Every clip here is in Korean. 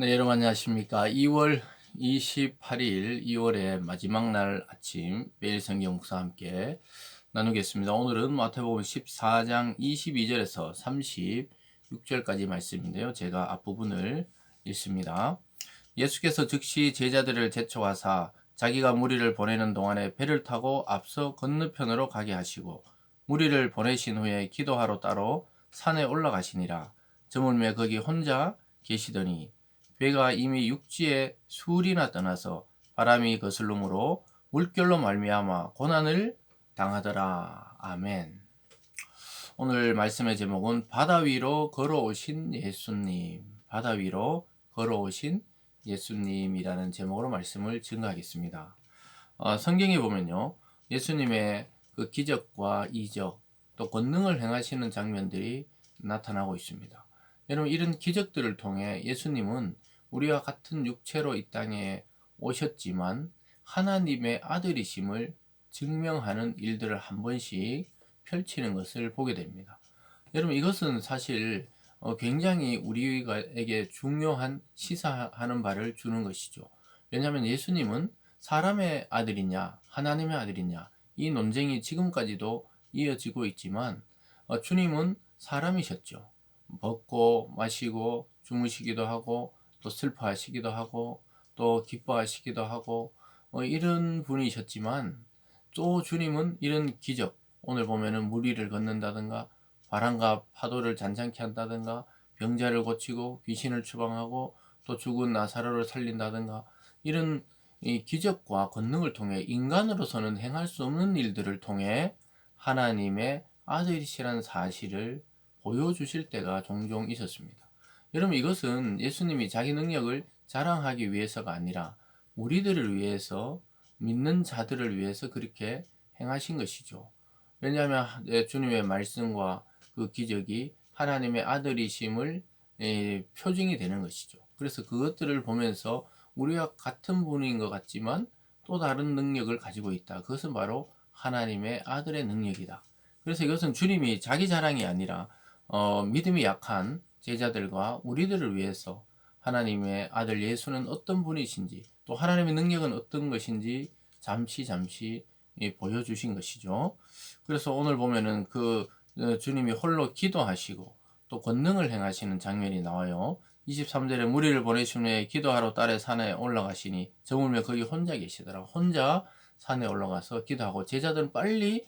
네, 여러분 안녕하십니까. 2월 28일, 2월의 마지막 날 아침 매일 성경 묵상와 함께 나누겠습니다. 오늘은 마태복음 14장 22절에서 36절까지 말씀인데요. 제가 앞부분을 읽습니다. 예수께서 즉시 제자들을 제쳐와사 자기가 무리를 보내는 동안에 배를 타고 앞서 건너편으로 가게 하시고 무리를 보내신 후에 기도하러 따로 산에 올라가시니라. 저물매 거기 혼자 계시더니 배가 이미 육지에 수울이나 떠나서 바람이 거슬름으로 물결로 말미암아 고난을 당하더라. 아멘. 오늘 말씀의 제목은 바다 위로 걸어오신 예수님. 바다 위로 걸어오신 예수님이라는 제목으로 말씀을 증거하겠습니다. 성경에 보면요, 예수님의 그 기적과 이적, 또 권능을 행하시는 장면들이 나타나고 있습니다. 여러분, 이런 기적들을 통해 예수님은 우리와 같은 육체로 이 땅에 오셨지만 하나님의 아들이심을 증명하는 일들을 한 번씩 펼치는 것을 보게 됩니다. 여러분, 이것은 사실 굉장히 우리에게 중요한 시사하는 바를 주는 것이죠. 왜냐하면 예수님은 사람의 아들이냐 하나님의 아들이냐 이 논쟁이 지금까지도 이어지고 있지만 주님은 사람이셨죠. 먹고 마시고 주무시기도 하고 또 슬퍼하시기도 하고 또 기뻐하시기도 하고 이런 분이셨지만 또 주님은 이런 기적, 오늘 보면은 물 위를 걷는다든가 바람과 파도를 잔잔케 한다든가 병자를 고치고 귀신을 추방하고 또 죽은 나사로를 살린다든가 이런 이 기적과 권능을 통해 인간으로서는 행할 수 없는 일들을 통해 하나님의 아들이시라는 사실을 보여주실 때가 종종 있었습니다. 여러분, 이것은 예수님이 자기 능력을 자랑하기 위해서가 아니라 우리들을 위해서, 믿는 자들을 위해서 그렇게 행하신 것이죠. 왜냐하면 주님의 말씀과 그 기적이 하나님의 아들이심을 표징이 되는 것이죠. 그래서 그것들을 보면서 우리와 같은 분인 것 같지만 또 다른 능력을 가지고 있다. 그것은 바로 하나님의 아들의 능력이다. 그래서 이것은 주님이 자기 자랑이 아니라 믿음이 약한 제자들과 우리들을 위해서 하나님의 아들 예수는 어떤 분이신지 또 하나님의 능력은 어떤 것인지 잠시 보여주신 것이죠. 그래서 오늘 보면은 그 주님이 홀로 기도하시고 또 권능을 행하시는 장면이 나와요. 23절에 무리를 보내신 후에 기도하러 딸의 산에 올라가시니 저물며 거기 혼자 계시더라. 혼자 산에 올라가서 기도하고 제자들은 빨리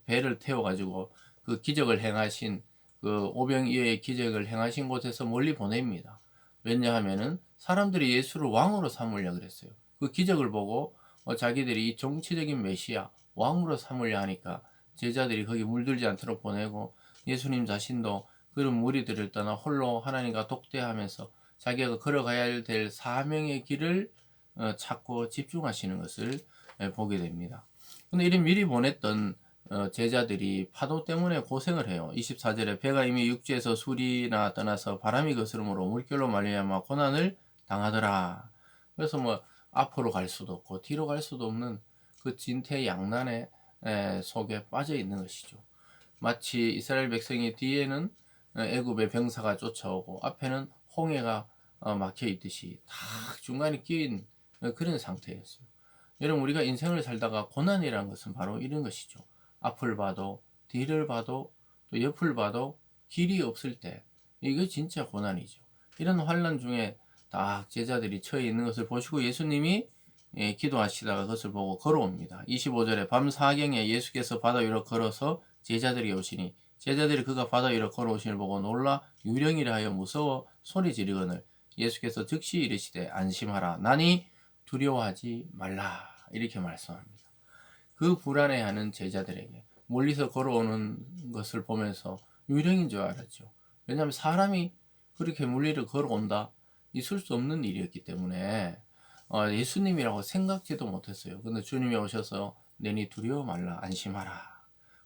배를 태워가지고 그 기적을 행하신 그 오병이어의 기적을 행하신 곳에서 멀리 보냅니다. 왜냐하면은 사람들이 예수를 왕으로 삼으려 그랬어요. 그 기적을 보고 자기들이 이 정치적인 메시아 왕으로 삼으려 하니까 제자들이 거기 물들지 않도록 보내고 예수님 자신도 그런 무리들을 떠나 홀로 하나님과 독대하면서 자기가 걸어가야 될 사명의 길을 찾고 집중하시는 것을 보게 됩니다. 근데 이런 미리 보냈던 제자들이 파도 때문에 고생을 해요. 24절에 배가 이미 육지에서 술이나 떠나서 바람이 거스름으로 물결로 말미암아 고난을 당하더라. 그래서 뭐 앞으로 갈 수도 없고 뒤로 갈 수도 없는 그 진퇴양난의 속에 빠져 있는 것이죠. 마치 이스라엘 백성이 뒤에는 애굽의 병사가 쫓아오고 앞에는 홍해가 막혀 있듯이 다 중간에 끼인 그런 상태였어요. 여러분, 우리가 인생을 살다가 고난이라는 것은 바로 이런 것이죠. 앞을 봐도 뒤를 봐도 또 옆을 봐도 길이 없을 때 이거 진짜 고난이죠. 이런 환난 중에 딱 제자들이 처해 있는 것을 보시고 예수님이 기도하시다가 그것을 보고 걸어옵니다. 25절에 밤 사경에 예수께서 바다 위로 걸어서 제자들이 오시니 제자들이 그가 바다 위로 걸어오심을 보고 놀라 유령이라 하여 무서워 소리 지르거늘 예수께서 즉시 이르시되 안심하라 나니 두려워하지 말라 이렇게 말씀합니다. 그 불안해하는 제자들에게 멀리서 걸어오는 것을 보면서 유령인 줄 알았죠. 왜냐하면 사람이 그렇게 물리를 걸어온다 있을 수 없는 일이었기 때문에 예수님이라고 생각지도 못했어요. 근데 주님이 오셔서 내니 두려워 말라 안심하라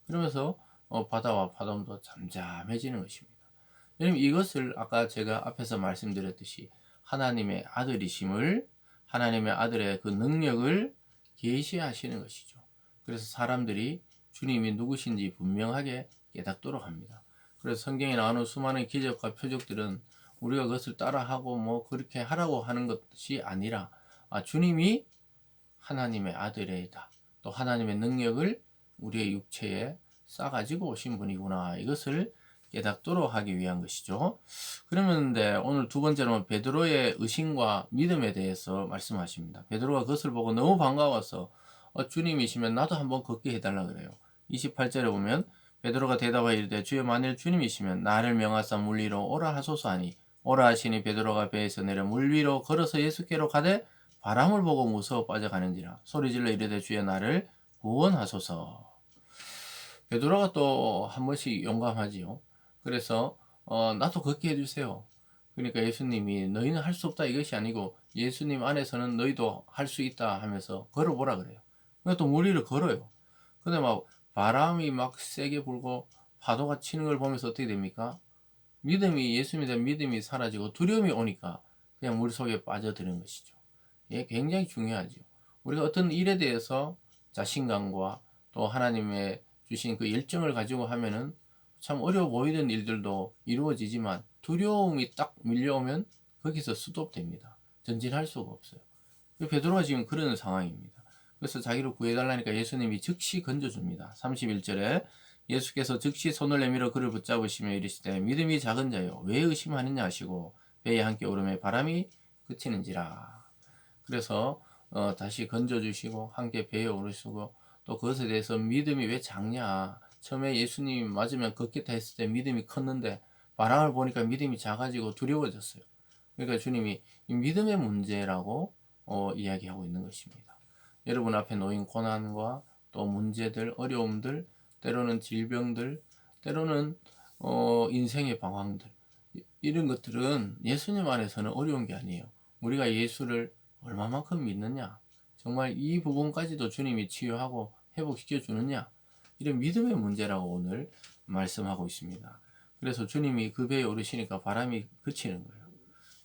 그러면서 바다와 파도도 잠잠해지는 것입니다. 여러분, 이것을 아까 제가 앞에서 말씀드렸듯이 하나님의 아들이심을, 하나님의 아들의 그 능력을 계시하시는 것이죠. 그래서 사람들이 주님이 누구신지 분명하게 깨닫도록 합니다. 그래서 성경에 나오는 수많은 기적과 표적들은 우리가 그것을 따라하고 뭐 그렇게 하라고 하는 것이 아니라 주님이 하나님의 아들이다. 또 하나님의 능력을 우리의 육체에 싸가지고 오신 분이구나. 이것을 깨닫도록 하기 위한 것이죠. 그러면 오늘 두 번째로는 베드로의 의심과 믿음에 대해서 말씀하십니다. 베드로가 그것을 보고 너무 반가워서 주님이시면 나도 한번 걷게 해달라 그래요. 28절에 보면 베드로가 대답하여 이르되 주여 만일 주님이시면 나를 명하사 물 위로 오라 하소서 하니 오라 하시니 베드로가 배에서 내려 물 위로 걸어서 예수께로 가되 바람을 보고 무서워 빠져가는지라 소리질러 이르되 주여 나를 구원하소서. 베드로가 또 한 번씩 용감하지요. 그래서 나도 걷게 해주세요. 그러니까 예수님이 너희는 할 수 없다 이것이 아니고 예수님 안에서는 너희도 할 수 있다 하면서 걸어보라 그래요. 그래서 또 물 위를 걸어요. 근데 막 바람이 막 세게 불고 파도가 치는 걸 보면서 어떻게 됩니까? 예수님에 대한 믿음이 사라지고 두려움이 오니까 그냥 물 속에 빠져드는 것이죠. 이게 굉장히 중요하죠. 우리가 어떤 일에 대해서 자신감과 또 하나님의 주신 그 열정을 가지고 하면은 참 어려워 보이던 일들도 이루어지지만 두려움이 딱 밀려오면 거기서 스톱됩니다. 전진할 수가 없어요. 베드로가 지금 그런 상황입니다. 그래서 자기를 구해달라니까 예수님이 즉시 건져줍니다. 31절에 예수께서 즉시 손을 내밀어 그를 붙잡으시며 이르시되 믿음이 작은 자여 왜 의심하느냐 하시고 배에 함께 오르매 바람이 그치는지라. 그래서 다시 건져주시고 함께 배에 오르시고 또 그것에 대해서 믿음이 왜 작냐. 처음에 예수님이 맞으면 걷겠다 했을 때 믿음이 컸는데 바람을 보니까 믿음이 작아지고 두려워졌어요. 그러니까 주님이 이 믿음의 문제라고 이야기하고 있는 것입니다. 여러분 앞에 놓인 고난과 또 문제들, 어려움들, 때로는 질병들, 때로는 인생의 방황들, 이런 것들은 예수님 안에서는 어려운 게 아니에요. 우리가 예수를 얼마만큼 믿느냐, 정말 이 부분까지도 주님이 치유하고 회복시켜 주느냐, 이런 믿음의 문제라고 오늘 말씀하고 있습니다. 그래서 주님이 그 배에 오르시니까 바람이 그치는 거예요.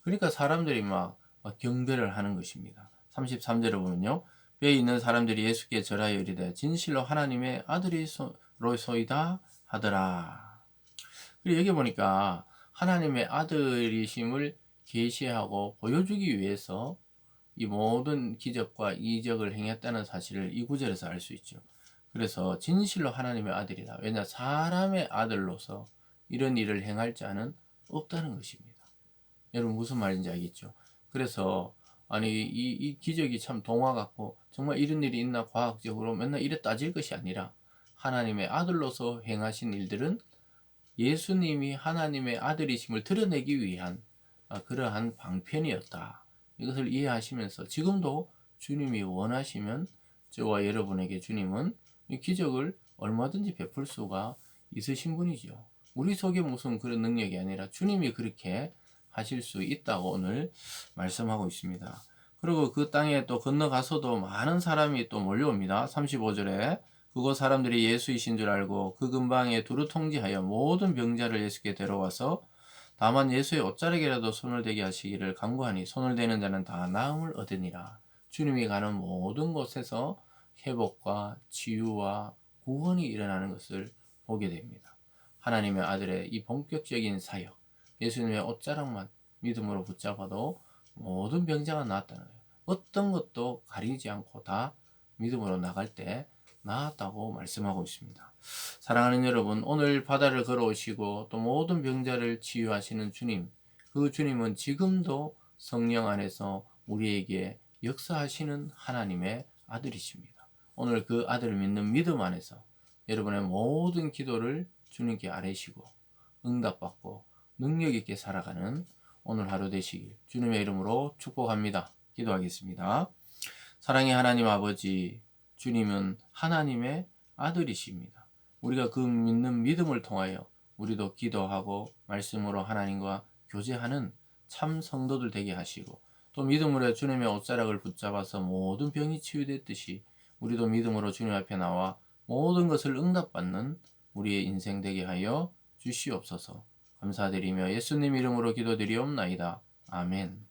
그러니까 사람들이 막 경배를 하는 것입니다. 33절에 보면요. 배에 있는 사람들이 예수께 절하여 이르되 진실로 하나님의 아들이로소이다 하더라. 그리고 여기 보니까 하나님의 아들이심을 계시하고 보여주기 위해서 이 모든 기적과 이적을 행했다는 사실을 이 구절에서 알 수 있죠. 그래서 진실로 하나님의 아들이다. 왜냐 사람의 아들로서 이런 일을 행할 자는 없다는 것입니다. 여러분 무슨 말인지 알겠죠? 그래서 이 기적이 참 동화 같고 정말 이런 일이 있나 과학적으로 맨날 이래 따질 것이 아니라 하나님의 아들로서 행하신 일들은 예수님이 하나님의 아들이심을 드러내기 위한 그러한 방편이었다. 이것을 이해하시면서 지금도 주님이 원하시면 저와 여러분에게 주님은 이 기적을 얼마든지 베풀 수가 있으신 분이죠. 우리 속에 무슨 그런 능력이 아니라 주님이 그렇게 하실 수 있다고 오늘 말씀하고 있습니다. 그리고 그 땅에 또 건너가서도 많은 사람이 또 몰려옵니다. 35절에 그곳 사람들이 예수이신 줄 알고 그 근방에 두루 통지하여 모든 병자를 예수께 데려와서 다만 예수의 옷자락이라도 손을 대게 하시기를 간구하니 손을 대는 자는 다 나음을 얻으니라. 주님이 가는 모든 곳에서 회복과 치유와 구원이 일어나는 것을 보게 됩니다. 하나님의 아들의 이 본격적인 사역, 예수님의 옷자락만 믿음으로 붙잡아도 모든 병자가 나았다는 거예요. 어떤 것도 가리지 않고 다 믿음으로 나갈 때 나았다고 말씀하고 있습니다. 사랑하는 여러분, 오늘 바다를 걸어오시고 또 모든 병자를 치유하시는 주님, 그 주님은 지금도 성령 안에서 우리에게 역사하시는 하나님의 아들이십니다. 오늘 그 아들을 믿는 믿음 안에서 여러분의 모든 기도를 주님께 아뢰시고 응답받고 능력 있게 살아가는 오늘 하루 되시길 주님의 이름으로 축복합니다. 기도하겠습니다. 사랑의 하나님 아버지, 주님은 하나님의 아들이십니다. 우리가 그 믿는 믿음을 통하여 우리도 기도하고 말씀으로 하나님과 교제하는 참 성도들 되게 하시고 또 믿음으로 주님의 옷자락을 붙잡아서 모든 병이 치유됐듯이 우리도 믿음으로 주님 앞에 나와 모든 것을 응답받는 우리의 인생 되게 하여 주시옵소서. 감사드리며 예수님 이름으로 기도드리옵나이다. 아멘.